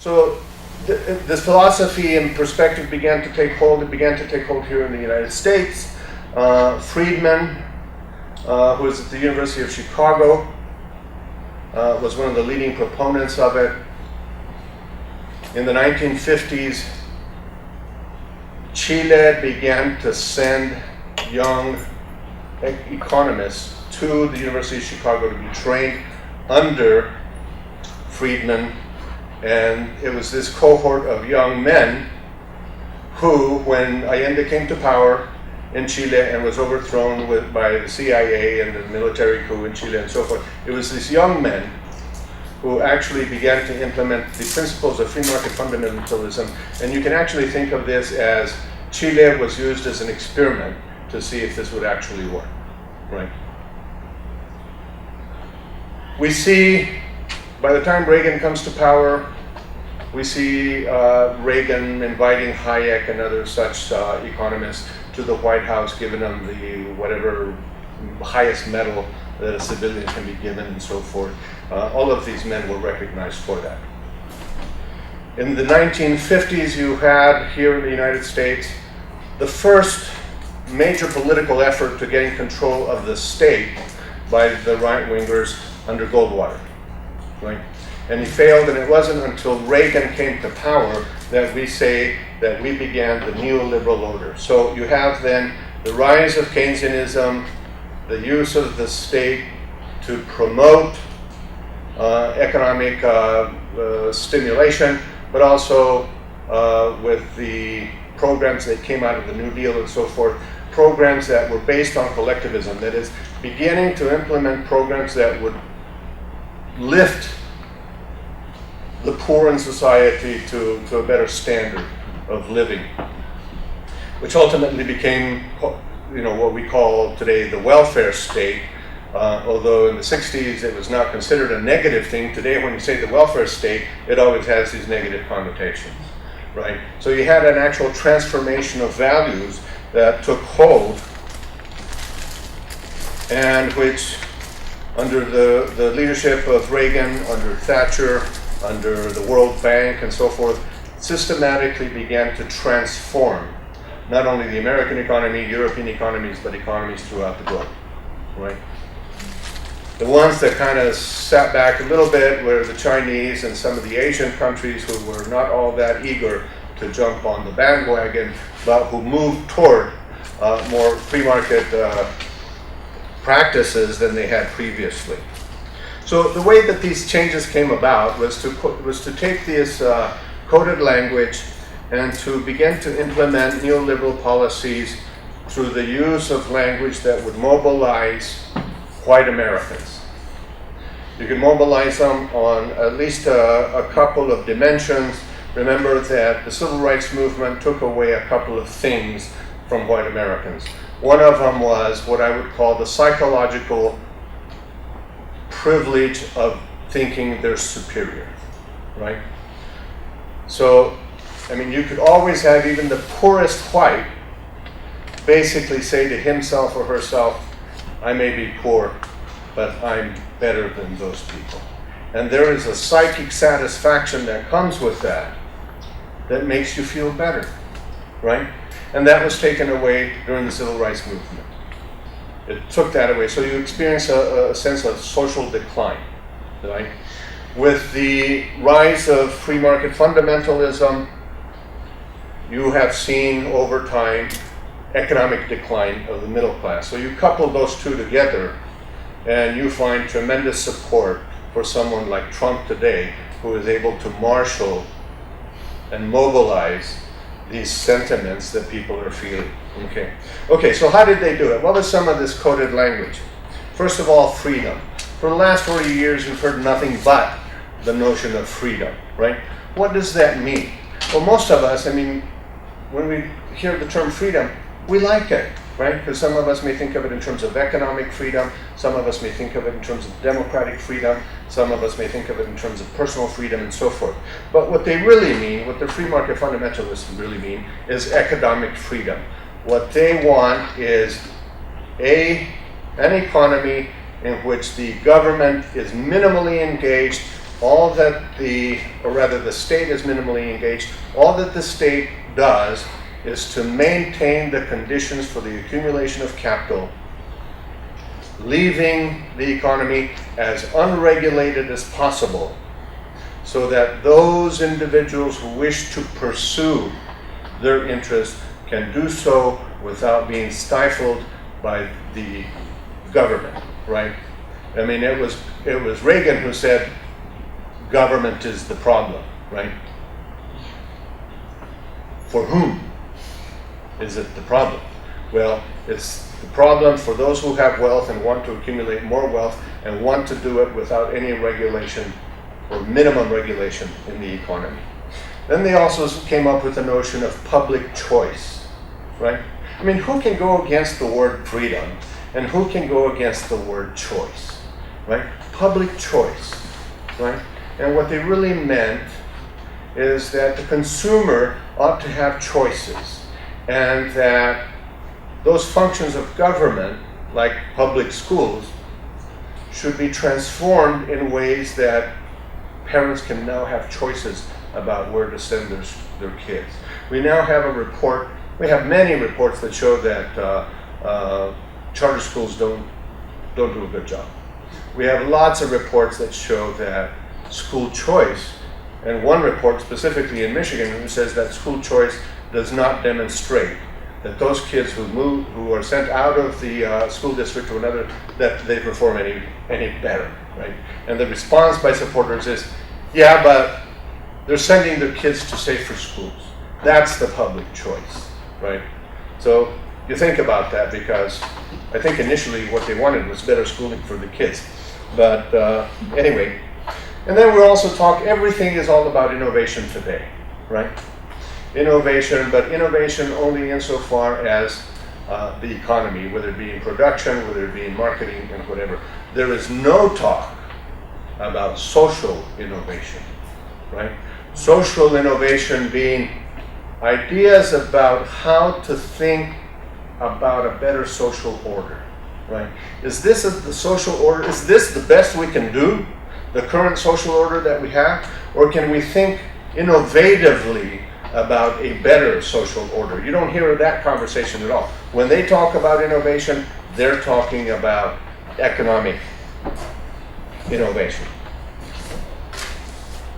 So this philosophy and perspective began to take hold. It began to take hold here in the United States. Friedman, who was at the University of Chicago, was one of the leading proponents of it. In the 1950s, Chile began to send young economists to the University of Chicago to be trained under Friedman, and it was this cohort of young men who, when Allende came to power in Chile and was overthrown by the CIA and the military coup in Chile and so forth, it was these young men who actually began to implement the principles of free market fundamentalism. And you can actually think of this as Chile was used as an experiment to see if this would actually work, right? We see, by the time Reagan comes to power, we see Reagan inviting Hayek and other such economists to the White House, giving them the whatever highest medal that a civilian can be given and so forth. All of these men were recognized for that. In the 1950s, you had here in the United States the first major political effort to gain control of the state by the right-wingers under Goldwater, right? And he failed, and it wasn't until Reagan came to power that we say that we began the neoliberal order. So you have then the rise of Keynesianism, the use of the state to promote economic stimulation, but also with the programs that came out of the New Deal and so forth, programs that were based on collectivism, that is, beginning to implement programs that would lift the poor in society to a better standard of living, which ultimately became, what we call today the welfare state. Although in the 60s it was not considered a negative thing, today when you say the welfare state, it always has these negative connotations, right? So you had an actual transformation of values that took hold, and which, under the leadership of Reagan, under Thatcher, under the World Bank and so forth, systematically began to transform not only the American economy, European economies, but economies throughout the globe, right? The ones that kind of sat back a little bit were the Chinese and some of the Asian countries who were not all that eager to jump on the bandwagon, but who moved toward more free market practices than they had previously. So the way that these changes came about was to take this coded language and to begin to implement neoliberal policies through the use of language that would mobilize white Americans. You can mobilize them on at least a couple of dimensions. Remember that the civil rights movement took away a couple of things from white Americans. One of them was what I would call the psychological privilege of thinking they're superior, right? So, I mean, you could always have even the poorest white basically say to himself or herself, I may be poor, but I'm better than those people. And there is a psychic satisfaction that comes with that that makes you feel better, right? And that was taken away during the civil rights movement. It took that away. So you experience a sense of social decline, right? With the rise of free market fundamentalism, you have seen over time economic decline of the middle class. So you couple those two together and you find tremendous support for someone like Trump today, who is able to marshal and mobilize these sentiments that people are feeling. Okay, so how did they do it? What was some of this coded language? First of all, freedom. For the last 40 years, you've heard nothing but the notion of freedom, right? What does that mean? Well, most of us, I mean, when we hear the term freedom, we like it, right? Because some of us may think of it in terms of economic freedom, some of us may think of it in terms of democratic freedom, some of us may think of it in terms of personal freedom and so forth. But what they really mean, what the free market fundamentalists really mean, is economic freedom. What they want is an economy in which the government is minimally engaged all that the state is minimally engaged, all that the state does is to maintain the conditions for the accumulation of capital, leaving the economy as unregulated as possible, so that those individuals who wish to pursue their interests can do so without being stifled by the government, right? I mean, it was Reagan who said, government is the problem, right? For whom is it the problem? Well, it's the problem for those who have wealth and want to accumulate more wealth and want to do it without any regulation or minimum regulation in the economy. Then they also came up with the notion of public choice, right? I mean, who can go against the word freedom and who can go against the word choice, right? Public choice, right? And what they really meant is that the consumer ought to have choices, and that those functions of government, like public schools, should be transformed in ways that parents can now have choices about where to send their kids. We now have a report, we have many reports that show that charter schools don't do a good job. We have lots of reports that show that school choice, and one report specifically in Michigan says that school choice does not demonstrate that those kids who are sent out of the school district to another, that they perform any better, right? And the response by supporters is, yeah, but they're sending their kids to safer schools. That's the public choice, right? So you think about that, because I think initially what they wanted was better schooling for the kids. But anyway, and then we also talk, everything is all about innovation today, right? Innovation, but innovation only insofar as the economy, whether it be in production, whether it be in marketing, and whatever. There is no talk about social innovation, right? Social innovation being ideas about how to think about a better social order, right? Is this the social order? Is this the best we can do, the current social order that we have? Or can we think innovatively about a better social order? You don't hear that conversation at all. When they talk about innovation, they're talking about economic innovation.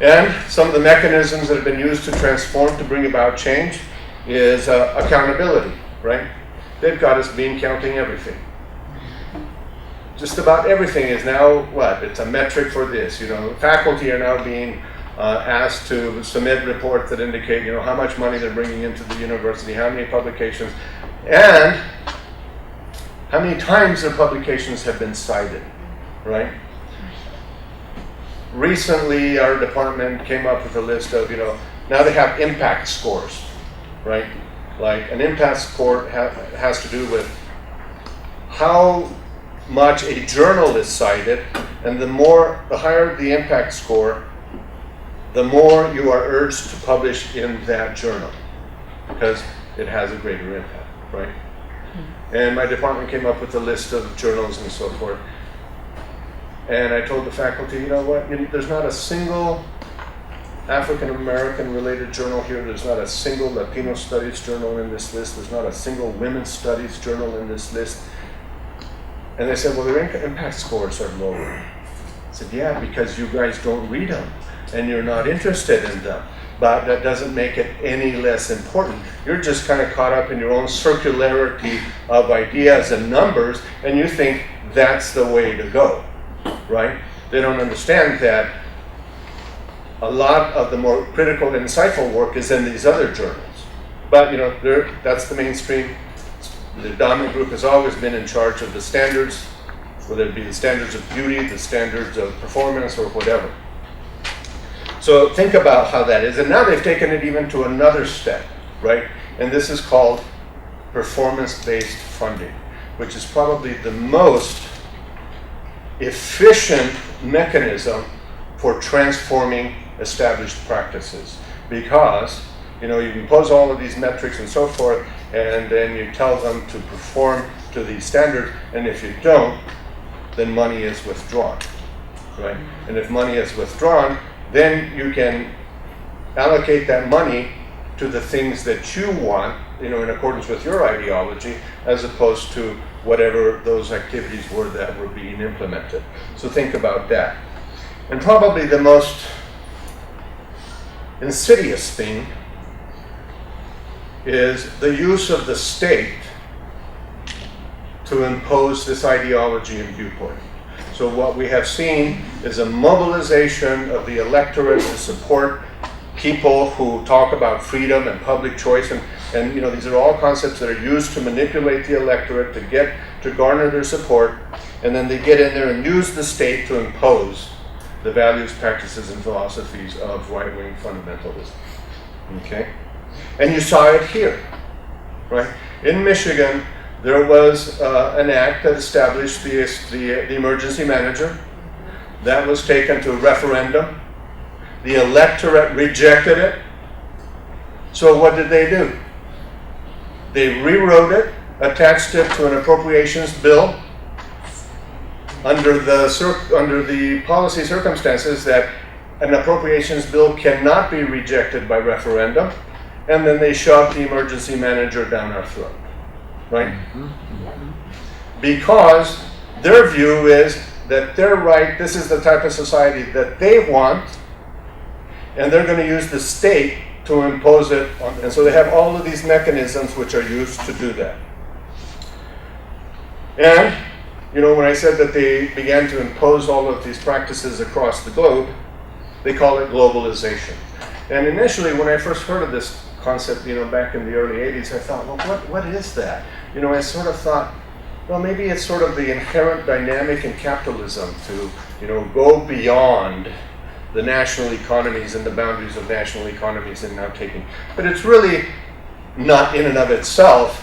And some of the mechanisms that have been used to transform, to bring about change, is accountability, right? They've got us bean counting everything. Just about everything is now what? It's a metric for this. You know, faculty are now being asked to submit reports that indicate, you know, how much money they're bringing into the university, how many publications, and how many times their publications have been cited, right? Recently, our department came up with a list of, you know, now they have impact scores, right? Like an impact score has to do with how much a journal is cited, and the higher the impact score, the more you are urged to publish in that journal, because it has a greater impact, right? And my department came up with a list of journals and so forth. And I told the faculty, you know what, there's not a single African American related journal here, there's not a single Latino studies journal in this list, there's not a single women's studies journal in this list. And they said, well, their impact scores are lower. I said, yeah, because you guys don't read them and you're not interested in them. But that doesn't make it any less important. You're just kind of caught up in your own circularity of ideas and numbers, and you think that's the way to go, right? They don't understand that a lot of the more critical and insightful work is in these other journals. But, you know, that's the mainstream. The dominant group has always been in charge of the standards, whether it be the standards of beauty, the standards of performance, or whatever. So think about how that is. And now they've taken it even to another step, right? And this is called performance-based funding, which is probably the most efficient mechanism for transforming established practices. Because, you know, you impose all of these metrics and so forth, and then you tell them to perform to these standards, and if you don't, then money is withdrawn, right? And if money is withdrawn, then you can allocate that money to the things that you want, in accordance with your ideology, as opposed to whatever those activities were that were being implemented. So think about that. And probably the most insidious thing is the use of the state to impose this ideology and viewpoint. So what we have seen is a mobilization of the electorate to support people who talk about freedom and public choice, and these are all concepts that are used to manipulate the electorate to garner their support, and then they get in there and use the state to impose the values, practices, and philosophies of right-wing fundamentalism. Okay? And you saw it here, right? In Michigan, there was an act that established the emergency manager. That was taken to a referendum. The electorate rejected it. So what did they do? They rewrote it, attached it to an appropriations bill under the policy circumstances that an appropriations bill cannot be rejected by referendum, and then they shoved the emergency manager down our throat, right? Because their view is that they're right, this is the type of society that they want, and they're going to use the state to impose it on, and so they have all of these mechanisms which are used to do that. And, when I said that they began to impose all of these practices across the globe, they call it globalization. And initially, when I first heard of this concept, back in the early 80s, I thought, well, what is that? I sort of thought, well, maybe it's sort of the inherent dynamic in capitalism to, go beyond the national economies and the boundaries of national economies and now taking. But it's really not in and of itself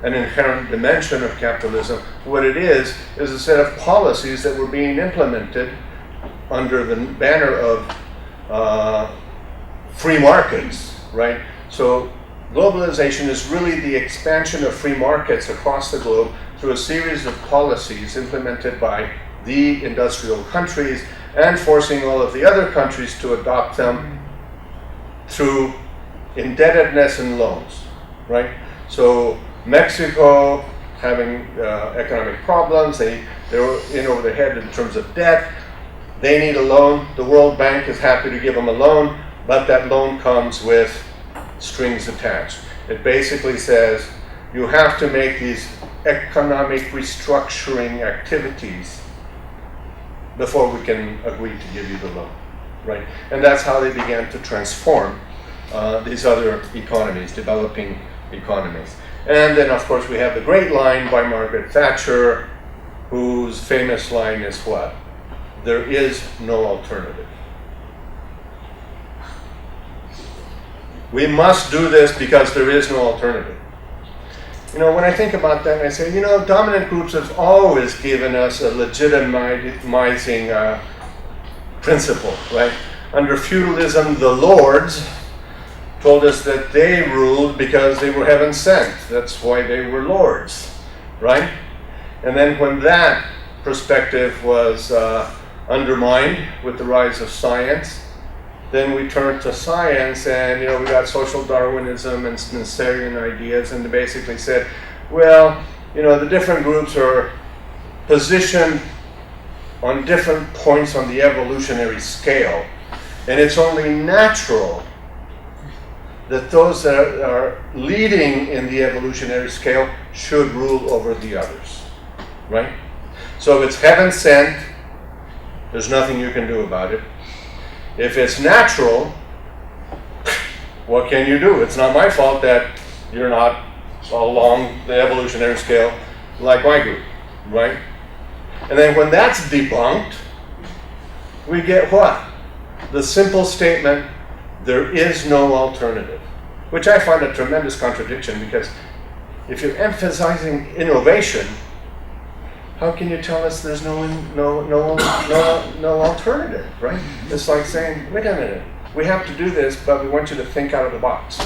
an inherent dimension of capitalism. What it is a set of policies that were being implemented under the banner of free markets, right? So globalization is really the expansion of free markets across the globe through a series of policies implemented by the industrial countries and forcing all of the other countries to adopt them through indebtedness and loans, right? So Mexico having economic problems, they're in over their head in terms of debt. They need a loan. The World Bank is happy to give them a loan, but that loan comes with strings attached. It basically says you have to make these economic restructuring activities before we can agree to give you the loan, right? And that's how they began to transform these other economies, developing economies. And then, of course, we have the great line by Margaret Thatcher, whose famous line is what? There is no alternative. We must do this because there is no alternative. When I think about that, I say, dominant groups have always given us a legitimizing principle, right? Under feudalism, the lords told us that they ruled because they were heaven sent. That's why they were lords, right? And then when that perspective was undermined with the rise of science, then we turned to science, and we got social Darwinism and Spencerian ideas, and they basically said, well, the different groups are positioned on different points on the evolutionary scale, and it's only natural that those that are leading in the evolutionary scale should rule over the others, right? So if it's heaven sent, there's nothing you can do about it. If it's natural, what can you do? It's not my fault that you're not along the evolutionary scale like my group, right? And then when that's debunked, we get what? The simple statement, there is no alternative, which I find a tremendous contradiction, because if you're emphasizing innovation, how can you tell us there's no alternative, right? It's like saying, wait a minute, we have to do this, but we want you to think out of the box,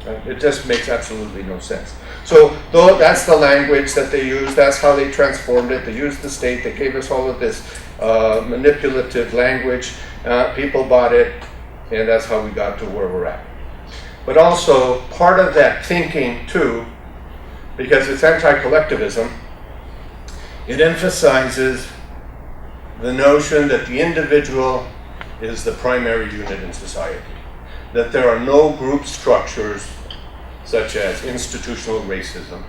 Right? It just makes absolutely no sense. So though that's the language that they use, that's how they transformed it. They used the state, they gave us all of this manipulative language. People bought it, and that's how we got to where we're at. But also, part of that thinking too, because it's anti-collectivism, it emphasizes the notion that the individual is the primary unit in society. That there are no group structures such as institutional racism.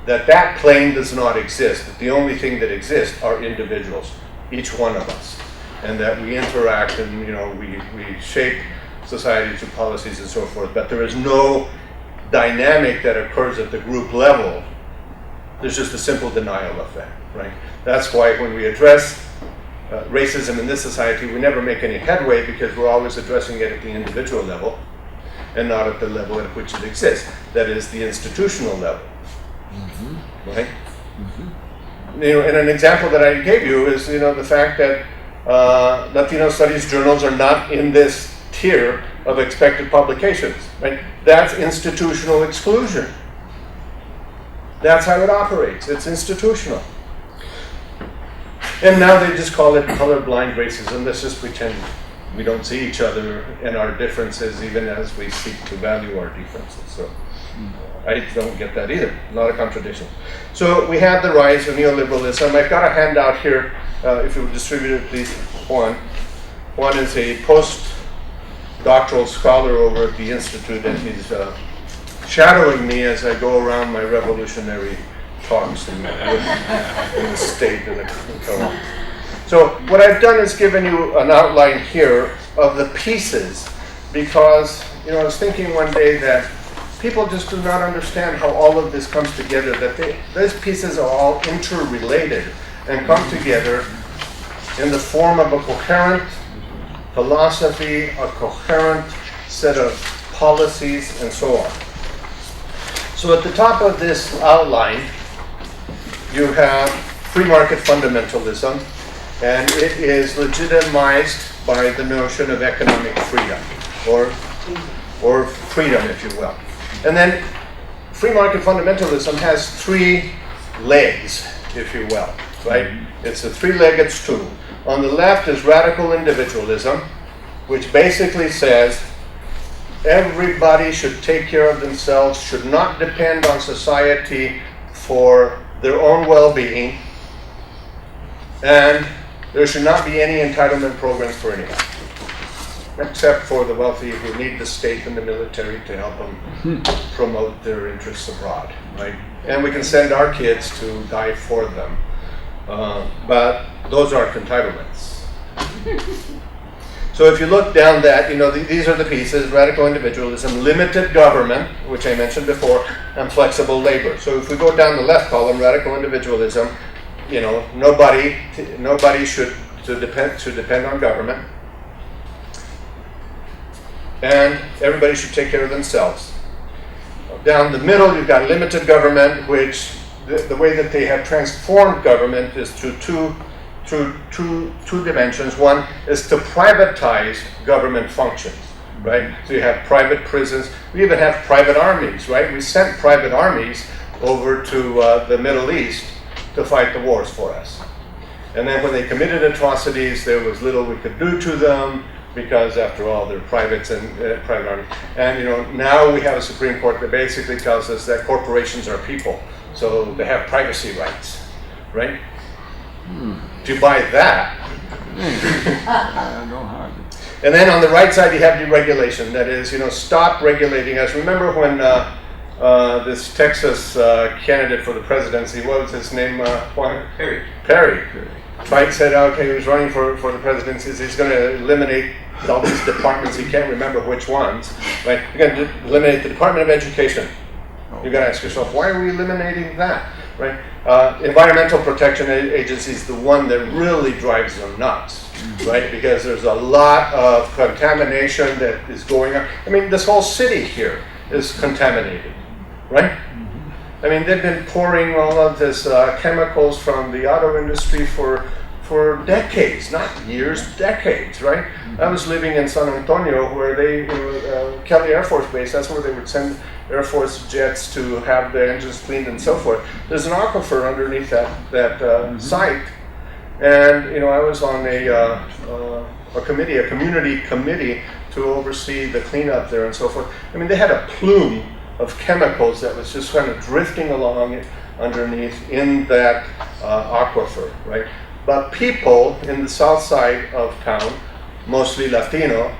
That claim does not exist. That the only thing that exists are individuals, each one of us. And that we interact and we shape society through policies and so forth. But there is no dynamic that occurs at the group level. There's just a simple denial effect, right? That's why when we address racism in this society, we never make any headway because we're always addressing it at the individual level and not at the level at which it exists. That is the institutional level, right? And an example that I gave you is, the fact that Latino studies journals are not in this tier of expected publications, right? That's institutional exclusion. That's how it operates. It's institutional. And now they just call it colorblind racism. Let's just pretend we don't see each other and our differences even as we seek to value our differences. So I don't get that either. A lot of contradictions. So we have the rise of neoliberalism. I've got a handout here. If you would distribute it, please. Juan is a postdoctoral scholar over at the Institute, and he's shadowing me as I go around my revolutionary talks in the state and the country. So what I've done is given you an outline here of the pieces, because I was thinking one day that people just do not understand how all of this comes together, that these pieces are all interrelated and come together in the form of a coherent philosophy, a coherent set of policies, and so on. So at the top of this outline, you have free market fundamentalism, and it is legitimized by the notion of economic freedom, or freedom, if you will. And then free market fundamentalism has three legs, if you will, right? It's a three-legged stool. On the left is radical individualism, which basically says everybody should take care of themselves, should not depend on society for their own well-being, and there should not be any entitlement programs for anyone, except for the wealthy who need the state and the military to help them promote their interests abroad, right? And we can send our kids to die for them, but those aren't entitlements. So if you look down that, these are the pieces: radical individualism, limited government, which I mentioned before, and flexible labor. So if we go down the left column, radical individualism, nobody should depend on government, and everybody should take care of themselves. Down the middle, you've got limited government, which the way that they have transformed government is through two dimensions. One is to privatize government functions, right? So you have private prisons. We even have private armies, right? We sent private armies over to the Middle East to fight the wars for us. And then when they committed atrocities, there was little we could do to them, because after all, they're privates and private armies. And now we have a Supreme Court that basically tells us that corporations are people, so they have privacy rights, right? If you buy that, and then on the right side you have deregulation. That is, stop regulating us. Remember when this Texas candidate for the presidency, what was his name? Perry. Right, said, okay, he was running for the presidency. He's going to eliminate all these departments. He can't remember which ones. Right? You're going to eliminate the Department of Education. You've got to ask yourself, why are we eliminating that? Right? Environmental protection agency is the one that really drives them nuts, right? Because there's a lot of contamination that is going on. I mean, this whole city here is contaminated, right? I mean, they've been pouring all of this chemicals from the auto industry for for decades, not years, decades, right? I was living in San Antonio where they, Kelly Air Force Base, that's where they would send Air Force jets to have the engines cleaned and so forth. There's an aquifer underneath that site. And, I was on a community committee to oversee the cleanup there and so forth. I mean, they had a plume of chemicals that was just kind of drifting along underneath in that aquifer, right? But people in the south side of town, mostly Latino,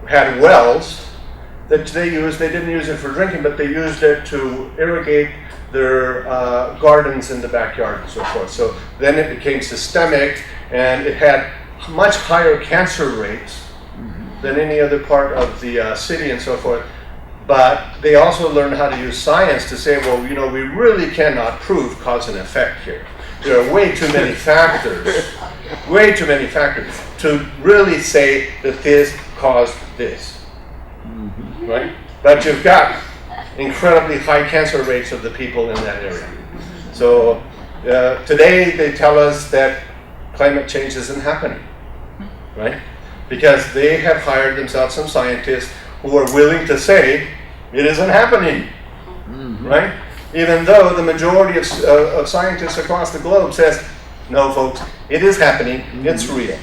had wells that they used. They didn't use it for drinking, but they used it to irrigate their gardens in the backyard and so forth. So then it became systemic, and it had much higher cancer rates than any other part of the city and so forth. But they also learned how to use science to say, well, we really cannot prove cause and effect here. There are way too many factors to really say that this caused this, right? But you've got incredibly high cancer rates of the people in that area. So today they tell us that climate change isn't happening, right? Because they have hired themselves some scientists who are willing to say it isn't happening, right? Even though the majority of scientists across the globe says, no, folks, it is happening, it's real.